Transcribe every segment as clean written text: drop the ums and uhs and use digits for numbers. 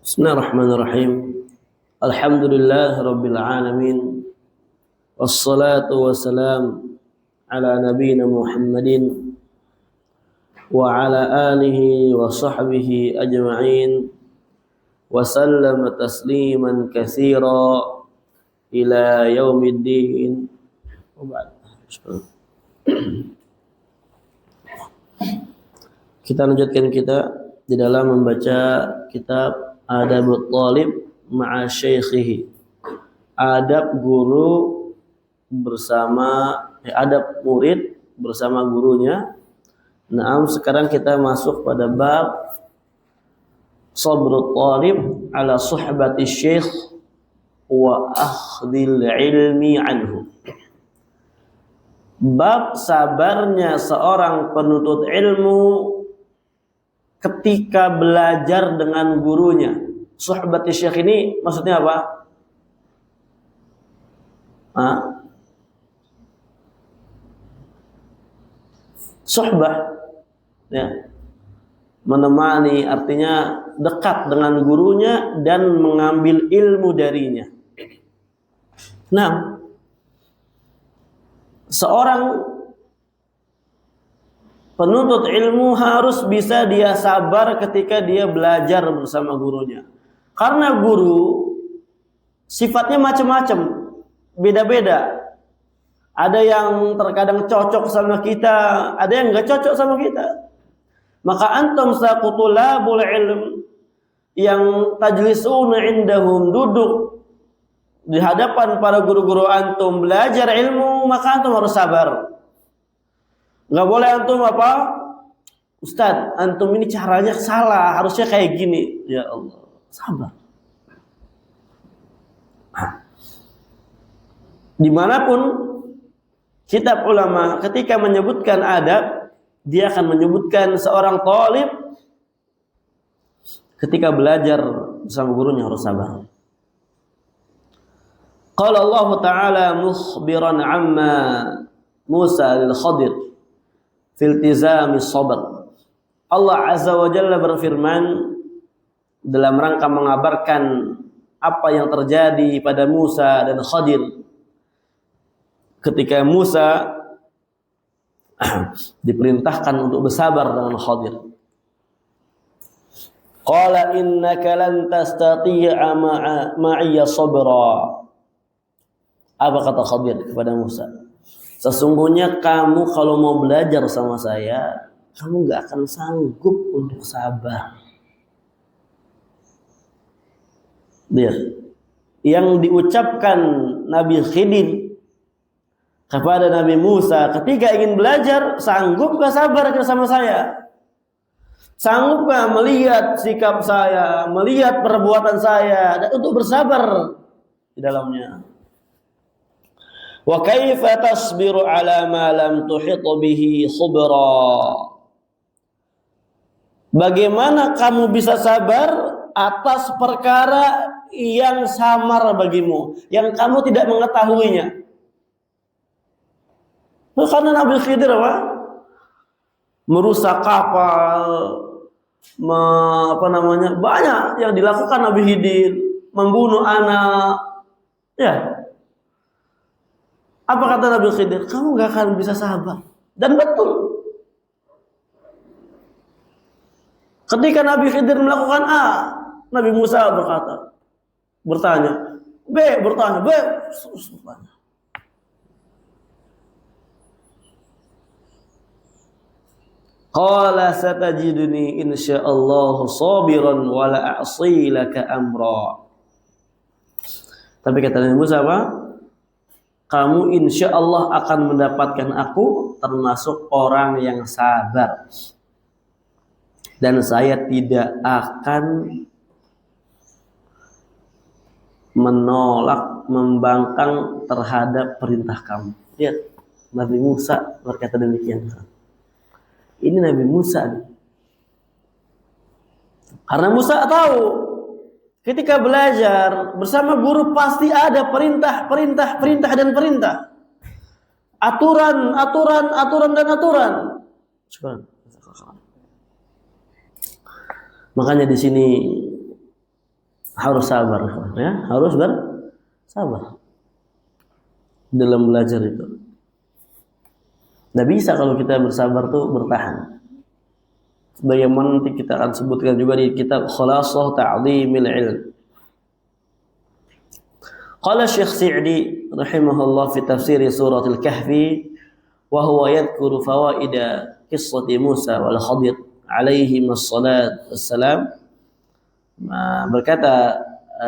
Bismillahirrahmanirrahim. Alhamdulillah rabbil alamin. Wassalatu wassalam ala nabiyyina Muhammadin wa ala alihi wa sahbihi ajma'in wa sallama tasliman katsira ila yaumiddin. Kita lanjutkan di dalam membaca kitab Adabut Talib ma'a Syaikhihi. Adab guru bersama adab murid bersama gurunya. Nah, sekarang kita masuk pada bab Sabrut Talib ala suhbati syekh wa akhdhil ilmi anhu. Bab sabarnya seorang penuntut ilmu ketika belajar dengan gurunya. Suhbati syekh ini maksudnya apa? Suhbah, ya, menemani, artinya dekat dengan gurunya dan mengambil ilmu darinya. Nah, seorang penuntut ilmu harus bisa dia sabar ketika dia belajar bersama gurunya. Karena guru sifatnya macam-macam, beda-beda. Ada yang terkadang cocok sama kita, ada yang enggak cocok sama kita. Maka antum saqutulabul ilm yang tajlisuna indahum, duduk di hadapan para guru-guru antum belajar ilmu, maka antum harus sabar. Nggak boleh antum apa? Ustaz, antum ini caranya salah, harusnya kayak gini. Ya Allah, sabar. Dimanapun kitab ulama ketika menyebutkan adab, dia akan menyebutkan seorang talib ketika belajar bersama gurunya harus sabar. Qala Allah Ta'ala mukhbiran amma Musa al-Khadir filtizami sabr. Allah Azza wa Jalla berfirman dalam rangka mengabarkan apa yang terjadi pada Musa dan Khadir ketika Musa diperintahkan untuk bersabar dengan Khadir. Qala innaka lan tastati'a ma'iya sabra. Apa kata Khadir kepada Musa? Sesungguhnya kamu kalau mau belajar sama saya, kamu gak akan sanggup untuk sabar. Lihat, yang diucapkan Nabi Khidir kepada Nabi Musa ketika ingin belajar, sanggup gak sabar bersama saya? Sanggup gak melihat sikap saya, melihat perbuatan saya, dan untuk bersabar di dalamnya? Wa kaifa tasbiru ala ma lam tuhit bihi khubra. Bagaimana kamu bisa sabar atas perkara yang samar bagimu, yang kamu tidak mengetahuinya? Karena Nabi Khidir apa? Merusak kapal, banyak yang dilakukan Nabi Khidir, membunuh anak, ya. Apa kata Nabi Khidir? Kamu gak akan bisa sabar. Dan betul. Ketika Nabi Khidir melakukan A, Nabi Musa bertanya. B. Qala satajiduni insyaallah sabiran wa la a'si laka amra. Tapi kata Nabi Musa apa? Kamu insya Allah akan mendapatkan aku termasuk orang yang sabar. Dan saya tidak akan menolak, membangkang terhadap perintah kamu. Lihat, Nabi Musa berkata demikian. Ini Nabi Musa. Karena Musa tahu ketika belajar bersama guru pasti ada perintah dan perintah. Aturan dan aturan. Makanya di sini harus sabar ya, harus bersabar dalam belajar itu. Nggak bisa kalau kita bersabar tuh bertahan. Sebagaimana nanti kita akan sebutkan juga di kitab Khulasah Ta'dhimil Ilm. Qala Syekh Sa'di rahimahullah fi tafsir surah Al-Kahfi wa huwa yadhkuru fawaida qissati Musa wal Khadir alaihi wassalat wassalam. Berkata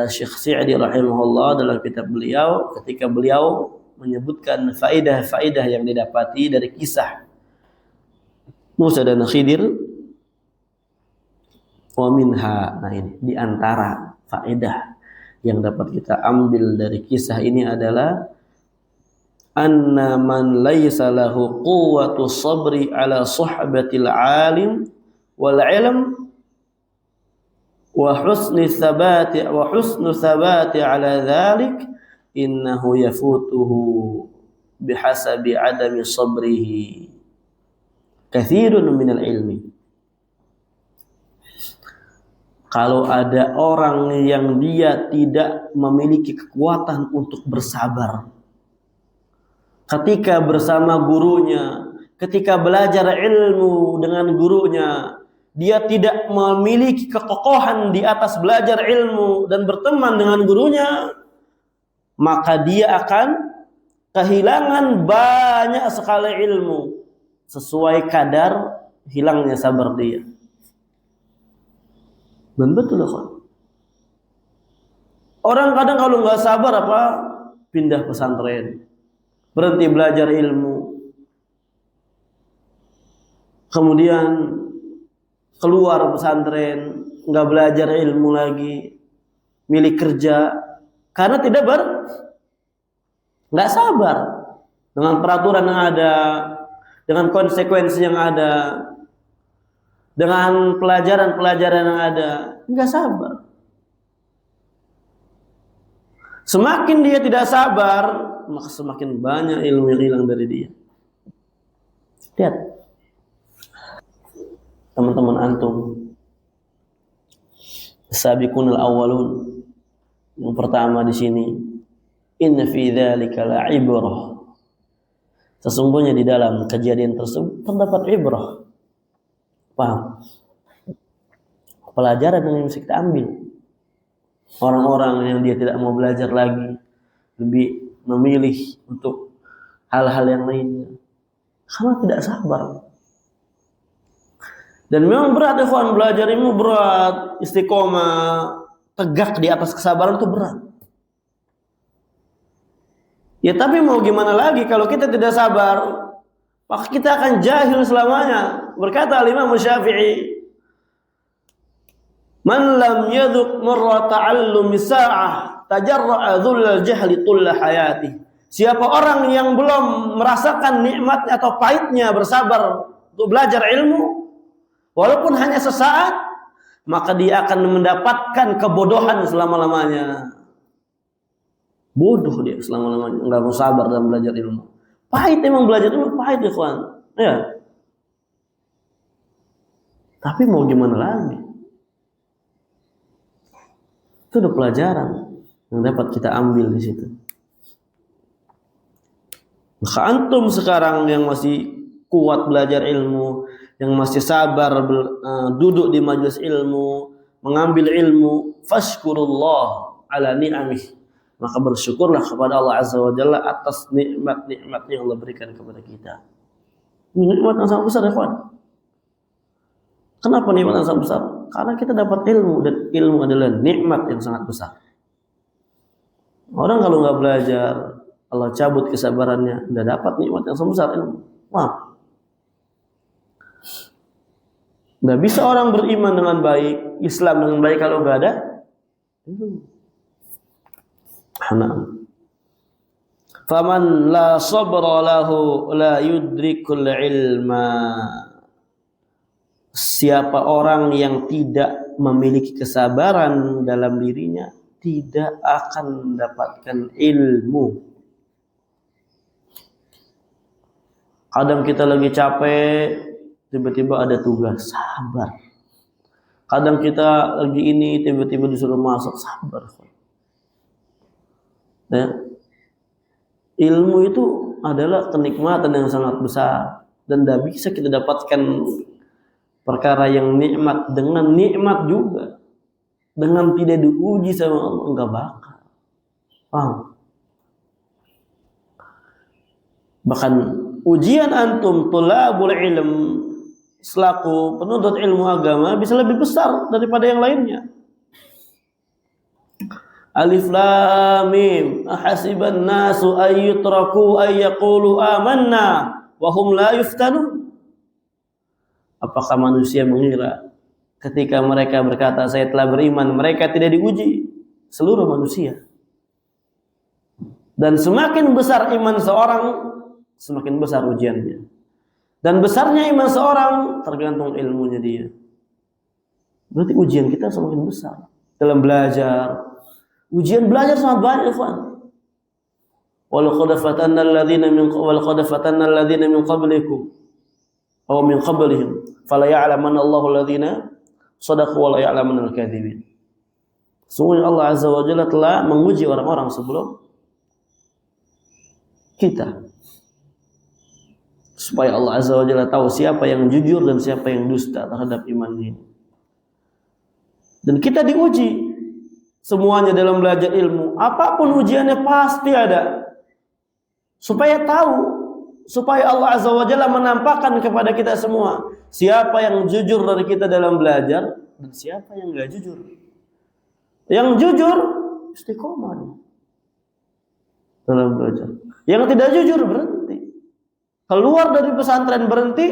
Syekh Sa'di rahimahullah dalam kitab beliau ketika beliau menyebutkan faedah-faedah yang didapati dari kisah Musa dan Khidir. Wa minha, nah ini di antara faedah yang dapat kita ambil dari kisah ini adalah anna man laysa lahu quwwatu sabri ala suhbatil alim wal ilm wa husnu thabati ala dhalik innahu yafutuhu bihasabi adami sabrihi kathirun minal ilmi. Kalau ada orang yang dia tidak memiliki kekuatan untuk bersabar ketika bersama gurunya, ketika belajar ilmu dengan gurunya, dia tidak memiliki kekokohan di atas belajar ilmu dan berteman dengan gurunya, maka dia akan kehilangan banyak sekali ilmu sesuai kadar hilangnya sabar dia. Dan betul kan? Orang kadang kalau nggak sabar apa pindah pesantren, berhenti belajar ilmu, kemudian keluar pesantren, nggak belajar ilmu lagi, milih kerja karena nggak sabar dengan peraturan yang ada, dengan konsekuensi yang ada, dengan pelajaran-pelajaran yang ada, nggak sabar. Semakin dia tidak sabar, maka semakin banyak ilmu yang hilang dari dia. Lihat, teman-teman antum, sabiqunal awwalun, yang pertama di sini, inna fi dzalika la'ibrah. Sesungguhnya di dalam kejadian tersebut terdapat ibrah. Paham? Pelajaran yang bisa kita ambil. Orang-orang yang dia tidak mau belajar lagi, lebih memilih untuk hal-hal yang lainnya karena tidak sabar. Dan memang berat ikhwan, belajar ilmu berat, istiqomah, tegak di atas kesabaran itu berat. Ya tapi mau gimana lagi kalau kita tidak sabar, maka kita akan jahil selamanya. Berkata Imam Syafi'i, man lam yadhuq marra ta'allumi sa'ah tajarra'a dhullal jahli tulla hayati. Siapa orang yang belum merasakan nikmatnya atau pahitnya bersabar untuk belajar ilmu walaupun hanya sesaat, maka dia akan mendapatkan kebodohan selama-lamanya. Bodoh dia selama-lamanya, enggak mau sabar dalam belajar ilmu. Pahit emang belajar ilmu, pahit ikhwan. Ya. Tapi mau gimana lagi? Itu udah pelajaran yang dapat kita ambil di situ. Maka antum sekarang yang masih kuat belajar ilmu, yang masih sabar duduk di majelis ilmu, mengambil ilmu, fashkurullah ala ni'amih. Maka bersyukurlah kepada Allah Azza wa Jalla atas nikmat-nikmat yang Allah berikan kepada kita. Nikmat yang sangat besar ya kawan. Kenapa nikmat yang sangat besar? Karena kita dapat ilmu, dan ilmu adalah nikmat yang sangat besar. Orang kalau nggak belajar, Allah cabut kesabarannya, nggak dapat nikmat yang sangat besar ilmu. Wah. Nggak bisa orang beriman dengan baik, Islam dengan baik kalau nggak ada ilmu. Faman la sabra lahu la yudrikul ilma. Siapa orang yang tidak memiliki kesabaran dalam dirinya tidak akan mendapatkan ilmu. Kadang kita lagi capek, tiba-tiba ada tugas, sabar. Kadang kita lagi ini tiba-tiba disuruh masuk, sabar. Ya. Ilmu itu adalah kenikmatan yang sangat besar dan tidak bisa kita dapatkan perkara yang nikmat dengan nikmat juga, dengan tidak diuji sama Allah, enggak bakal. Paham? Bahkan ujian antum tulabul ilm selaku penuntut ilmu agama bisa lebih besar daripada yang lainnya. Alif lam mim ahasiban nasu ayyutraku ayyaqulu amanna wa hum la yuftanun. Apakah manusia mengira ketika mereka berkata saya telah beriman mereka tidak diuji? Seluruh manusia. Dan semakin besar iman seorang semakin besar ujiannya. Dan besarnya iman seorang tergantung ilmunya dia. Berarti ujian kita semakin besar dalam belajar. Ujian belajar sangat banyak, ikhwan. Walaqad fatanna alladziina min qablikum aw min qablihim fala ya'lamanna Allahu alladziina shadaqu wa la ya'lamanna al-kadzibin. Sungguh Allah Azza wa Jalla telah menguji orang-orang sebelum kita, supaya Allah Azza wa Jalla tahu siapa yang jujur dan siapa yang dusta terhadap iman ini. Dan kita diuji semuanya dalam belajar ilmu, apapun ujiannya pasti ada. Supaya tahu, supaya Allah Azza wa Jalla menampakkan kepada kita semua siapa yang jujur dari kita dalam belajar dan siapa yang enggak jujur. Yang jujur istiqomah dalam belajar. Yang tidak jujur berhenti. Keluar dari pesantren berhenti,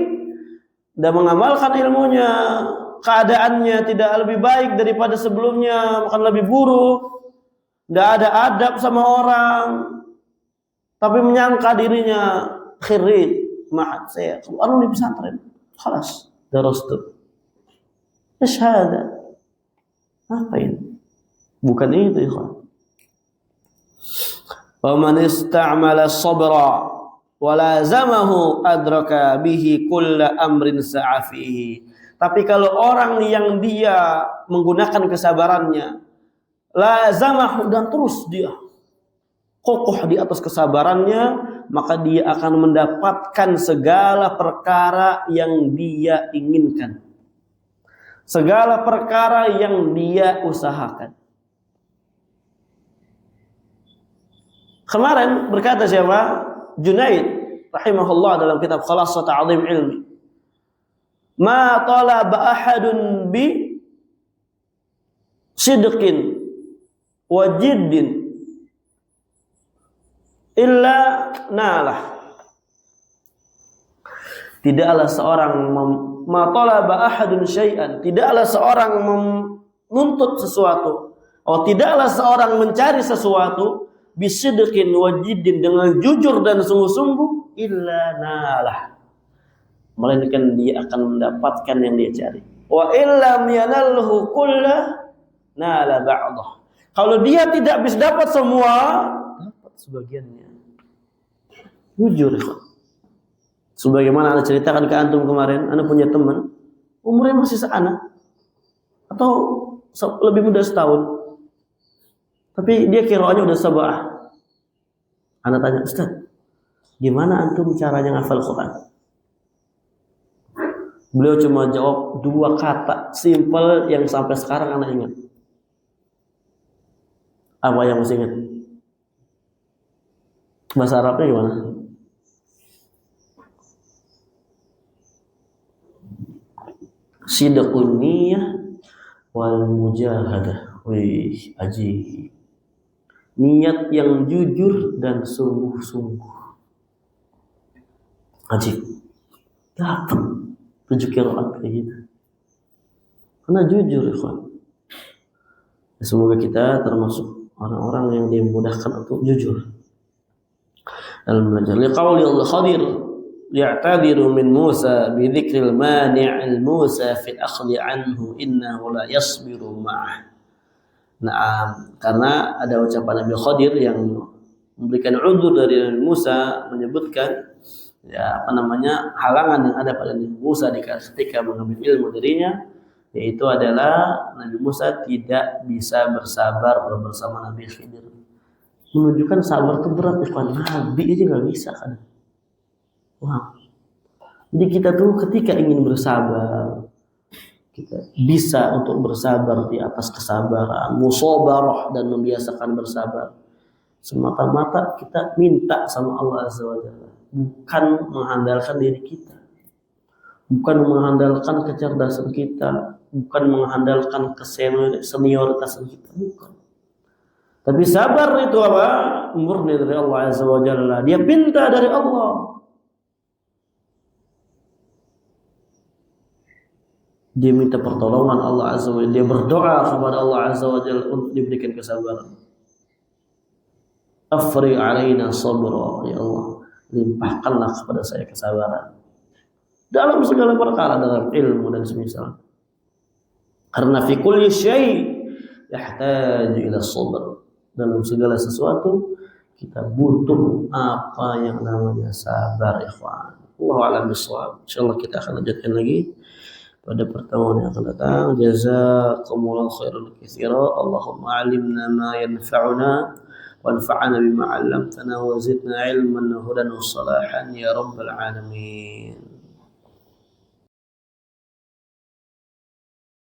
tidak mengamalkan ilmunya, keadaannya tidak lebih baik daripada sebelumnya, bahkan lebih buruk, tidak ada adab sama orang, tapi menyangka dirinya khirij, saya keluar dari pesantren, khalas, darastu. Syahada. Apa ini? Bukan itu, ikhwan. Wa man ista'mala sabra wa lazamahu adraka bihi kulla amrin sa'afihi. Tapi kalau orang yang dia menggunakan kesabarannya, lazamahu, dan terus dia kokoh di atas kesabarannya, maka dia akan mendapatkan segala perkara yang dia inginkan. Segala perkara yang dia usahakan. Kemarin berkata siapa? Junaid rahimahullah dalam kitab Khalasat Ta'zim Ilmi. Ma talaba ahadun bi sidqin wa jiddin illa nalah. Tidaklah seorang ma talaba ahadun syai'an, tidaklah seorang menuntut sesuatu, tidaklah seorang mencari sesuatu bisidqin wa jiddin, dengan jujur dan sungguh-sungguh, illa nalah, melainkan dia akan mendapatkan yang dia cari. Wa illam yanalhu kullah nala ba'dah. Kalau dia tidak bisa dapat semua, dapat sebagiannya. Jujur. Sebagaimana Anda ceritakan ke antum kemarin, Anda punya teman umurnya masih seanak atau lebih muda setahun, tapi dia qiraahnya udah sabah. Anda tanya, Ustaz, gimana antum caranya ngafal Quran? Beliau cuma jawab 2 kata simple yang sampai sekarang Anda ingat. Apa yang mesti ingat? Bahasa Arabnya gimana? Sidqun niyah wal mujahadah. Wih, ajib. Niat yang jujur dan sungguh-sungguh. Ajib. Dapat 7 qiraat kayak gitu. Karena jujur, ikhwan. Semoga kita termasuk orang-orang yang dimudahkan untuk jujur dalam belajar. Liqauli Allah Khadir ya'tadiru min Musa bi dzikril mani'il Musa fil akhdhi anhu innahu la yasbiru ma'ah. Nah, karena ada ucapan Nabi Khadir yang memberikan udzur dari Nabi Musa, menyebutkan halangan yang ada pada Nabi Musa ketika mengambil ilmu darinya, yaitu adalah Nabi Musa tidak bisa bersabar bersama Nabi Khidir. Menunjukkan sabar itu berat, bukan Nabi aja nggak bisa kan. Wah. Jadi kita tuh ketika ingin bersabar, kita bisa untuk bersabar di atas kesabaran, musabarah dan membiasakan bersabar. Semata-mata kita minta sama Allah Azza wa Jalla, bukan mengandalkan diri kita, bukan mengandalkan kecerdasan kita, bukan mengandalkan senioritasan kita, bukan. Tapi sabar itu apa? Murni dari Allah Azza wa Jalla. Dia minta dari Allah. Dia minta pertolongan Allah Azza wa Jalla. Dia berdoa kepada Allah Azza wa Jalla untuk diberikan kesabaran. Afri alaina sabra, ya Allah, limpahkanlah kepada saya kesabaran dalam segala perkara, dalam ilmu dan semisal. Karena fi kulli syai' yahtaju ila sabr. Dalam segala sesuatu kita butuh apa yang namanya sabar, ikhwan. Wallahu a'lam bishawab. Insyaallah kita akan lanjutkan lagi pada pertemuan yang akan datang. Jazakumullahu khairan katsira. Allahumma 'allimna ma yanfa'una wanfa'na bima 'allamtana wa zidna 'ilman wa hudan wa salahan ya rabbal alamin.